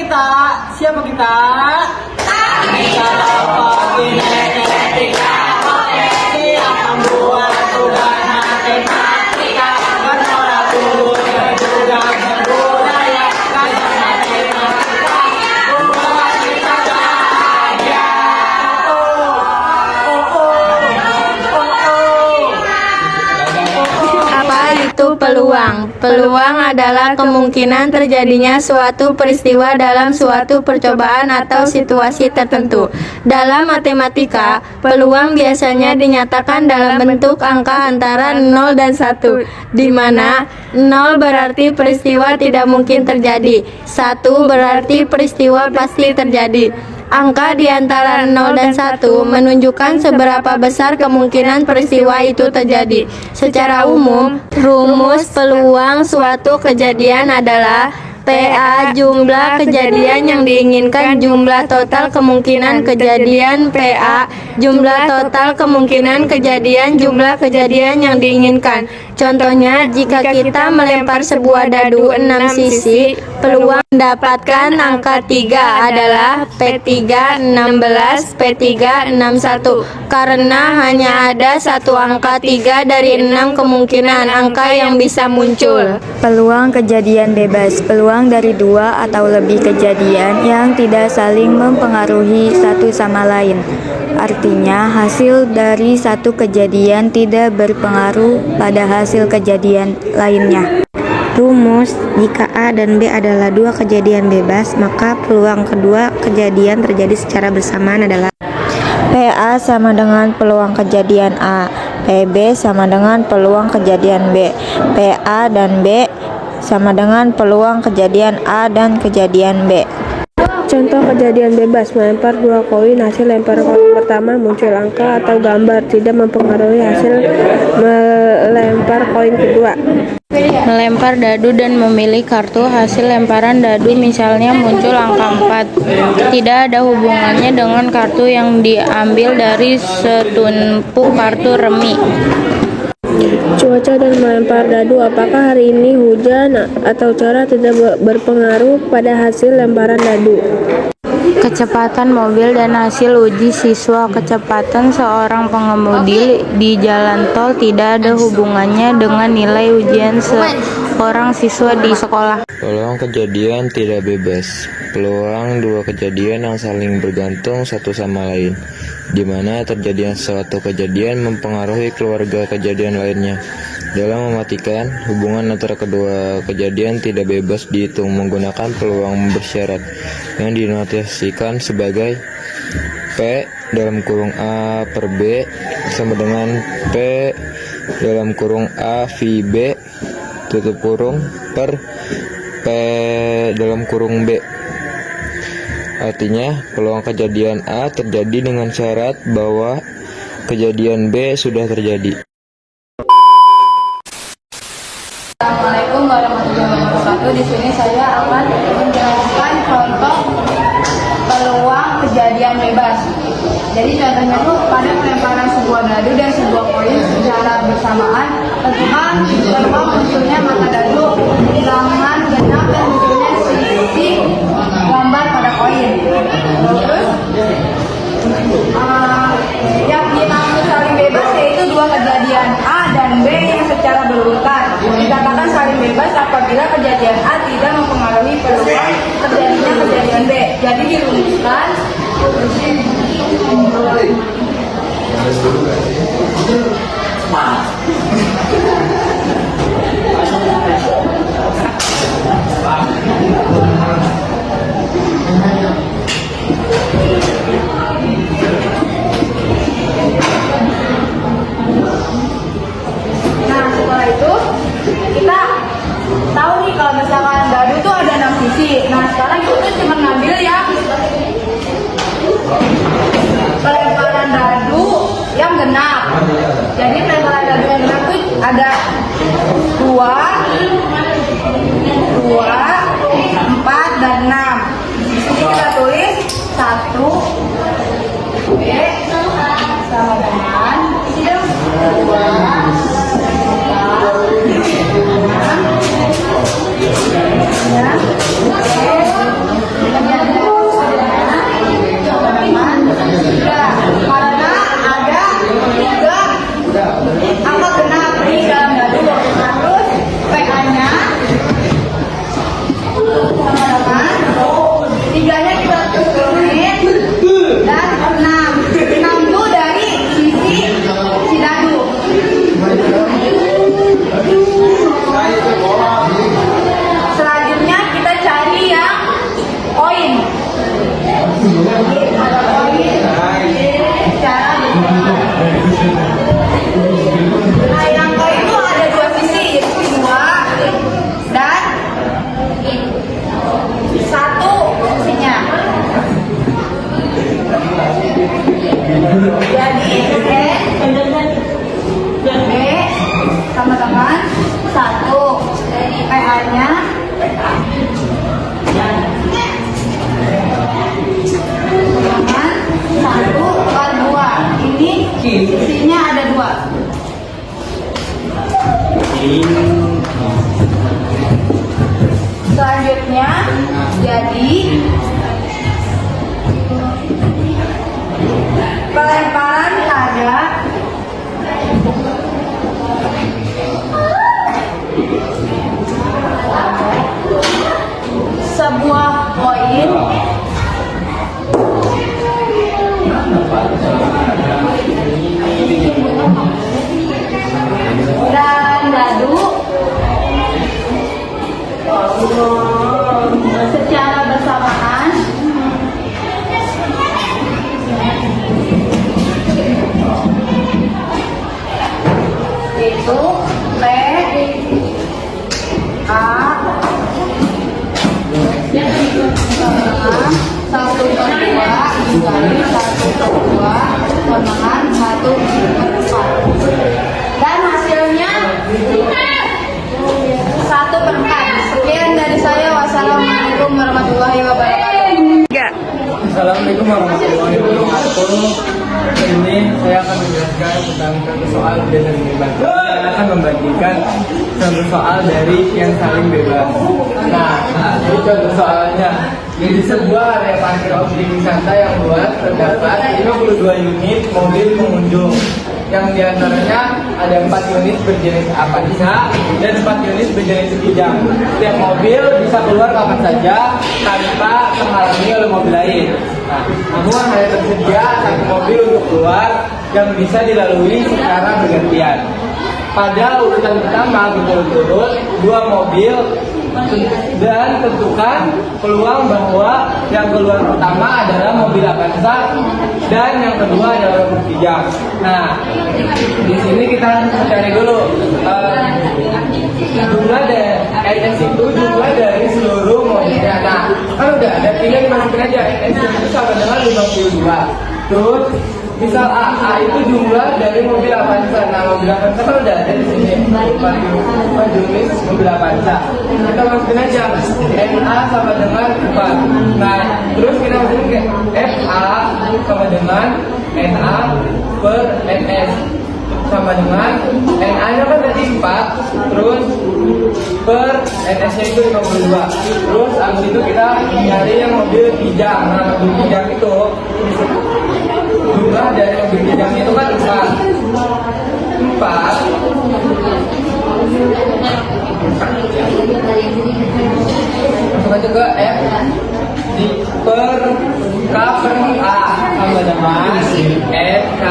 kita? Siapa kita? Kita genetika. Siap membuat tugas matematika. Menolak dulu dan juga berbudaya. Kajian matematika buat kita bahagia. Apa itu peluang? Peluang adalah kemungkinan terjadinya suatu peristiwa dalam suatu percobaan atau situasi tertentu. Dalam matematika, peluang biasanya dinyatakan dalam bentuk angka antara 0 dan 1, di mana 0 berarti peristiwa tidak mungkin terjadi, 1 berarti peristiwa pasti terjadi. Angka di antara 0 dan 1 menunjukkan seberapa besar kemungkinan peristiwa itu terjadi. Secara umum, rumus peluang suatu kejadian adalah PA jumlah kejadian yang diinginkan jumlah total kemungkinan kejadian PA jumlah total kemungkinan kejadian jumlah kejadian yang diinginkan. Contohnya, jika kita melempar sebuah dadu 6 sisi, peluang mendapatkan angka 3 adalah P3 16 P3 61 karena hanya ada satu angka 3 dari 6 kemungkinan angka yang bisa muncul. Peluang kejadian bebas, peluang dari dua atau lebih kejadian yang tidak saling mempengaruhi satu sama lain. Artinya, hasil dari satu kejadian tidak berpengaruh pada hasil kejadian lainnya. Rumus, jika A dan B adalah dua kejadian bebas, maka peluang kedua kejadian terjadi secara bersamaan adalah PA sama dengan peluang kejadian A, PB sama dengan peluang kejadian B, PA dan B sama dengan peluang kejadian A dan kejadian B. Contoh kejadian bebas, melempar dua koin, hasil lempar koin pertama muncul angka atau gambar, tidak mempengaruhi hasil melempar koin kedua. Melempar dadu dan memilih kartu, hasil lemparan dadu misalnya muncul angka 4. Tidak ada hubungannya dengan kartu yang diambil dari setumpuk kartu remi. Cuaca dan melempar dadu, apakah hari ini hujan atau cerah tidak berpengaruh pada hasil lemparan dadu. Kecepatan mobil dan hasil uji siswa. Kecepatan seorang pengemudi di jalan tol tidak ada hubungannya dengan nilai ujian seorang siswa di sekolah. Peluang kejadian tidak bebas. Peluang dua kejadian yang saling bergantung satu sama lain, di mana terjadinya suatu kejadian mempengaruhi keluarga kejadian lainnya. Dalam mematikan, hubungan antara kedua kejadian tidak bebas dihitung menggunakan peluang bersyarat yang dinotasikan sebagai P dalam kurung A per B sama dengan P dalam kurung A V B tutup kurung per P dalam kurung B. Artinya, peluang kejadian A terjadi dengan syarat bahwa kejadian B sudah terjadi. Assalamualaikum warahmatullahi wabarakatuh. Di sini saya akan menjelaskan contoh peluang kejadian bebas. Jadi contohnya tuh pada pelemparan sebuah dadu dan sebuah koin secara bersamaan, tentukan peluang munculnya mata dadu, bilangan genap dan munculnya sisi gambar pada koin. Terus yang dimaksud saling bebas yaitu dua kejadian A dan B yang secara berurutan. Dikatakan saling bebas apabila kejadian A tidak mempengaruhi peluang terjadinya kejadian B. Jadi dirumuskan kita tahu nih kalau misalkan dadu itu ada 6 sisi. Nah sekarang kita cuma ngambil yang pelemparan dadu yang genap. Jadi pelemparan dadu yang genap itu ada 2, 4 dan 6. Di sini kita tulis 1 B sama dengan 2 ya. terjadi pelemparan pada sebuah koin dan dadu secara bersamaan itu P A satu per dua dikali satu per dua sama 1/4 dan hasilnya 1/4. Sekian dari saya. Wassalamualaikum warahmatullahi wabarakatuh. Assalamualaikum warahmatullahi wabarakatuh. Ini saya akan menjelaskan tentang satu soal bebas dan bebas. Saya akan membandingkan satu soal dari yang saling bebas. Nah, ini contoh soalnya. Di sebuah area parkir objek wisata yang luas terdapat 52 unit mobil pengunjung, yang diantaranya ada 4 unit berjenis Avanza dan 4 unit berjenis Kijang. Setiap mobil bisa keluar kapan saja tanpa terhalangi oleh mobil lain. Nah, namun hanya tersedia satu mobil untuk keluar yang bisa dilalui secara bergantian. Pada urutan pertama berturut-turut 2 mobil dan tentukan peluang bahwa yang keluar pertama adalah mobil Avanza dan yang kedua adalah mobil Kijang. Nah, di sini kita cari dulu jumlah dari NS itu jumlah dari seluruh mobilnya. Nah, kan udah ada, tinggal dimasukin aja NS itu sama dengan 52. Terus misal A itu jumlah dari mobil Avanza. Nah, mobil Avanza kan udah ada di sini 4 unit mobil Avanza. Kita masukin aja NA sama dengan 4. Nah, terus kita masukin ke FA sama dengan NA per NS sama dengan NA nya kan tadi 4, terus per NS nya itu 52. Terus abis itu kita nyari yang mobil Kijang. Nah, mobil Kijang itu jumlah dari mobil Kijang itu kan 4. Masuk aja ke F di per K per A sama dengan F K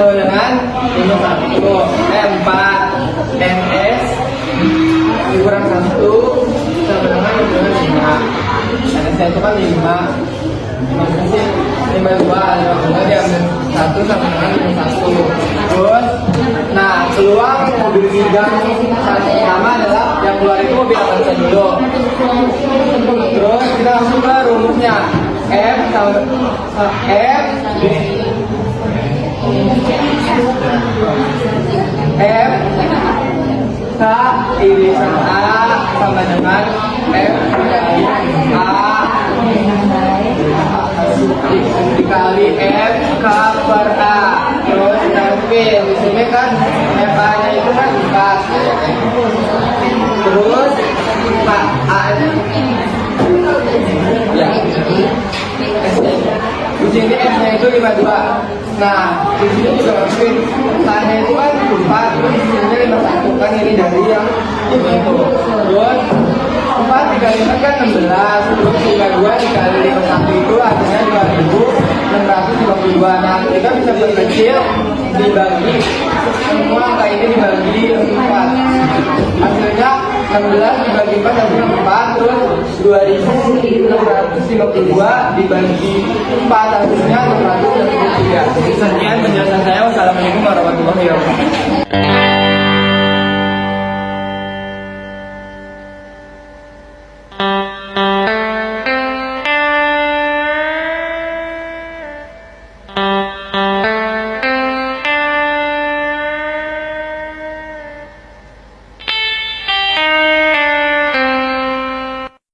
dengan 51 M4 NS dikurang 1 sama dengan 5. NS itu kan 5. Masih 52 ada diambil 1 sama dengan 51. Terus nah, peluang mobil Kijang saat pertama adalah yang keluar itu mobil Avanza dulu. Terus kita langsung ke rumusnya. F sama F K irisan A sama dengan F A dikali F K per A. Terus kita masukin di sini kan F A nya itu kan 4. Terus Pak A ya di sini F nya itu 52. Nah, di sini juga masukin K-nya itu kan 4, terus di sini 51 kan ini dari yang ini itu. Terus 4 dikali 4 kan 16, terus 52 dikali 51 itu artinya 2652. Nah, kita bisa berkecil dibagi semua angka ini dibagi 4. Hasilnya 16 dibagi 4 hasilnya 4, terus 2652 dibagi 4 hasilnya 623. Sekian penjelasan saya. Wassalamualaikum warahmatullahi wabarakatuh.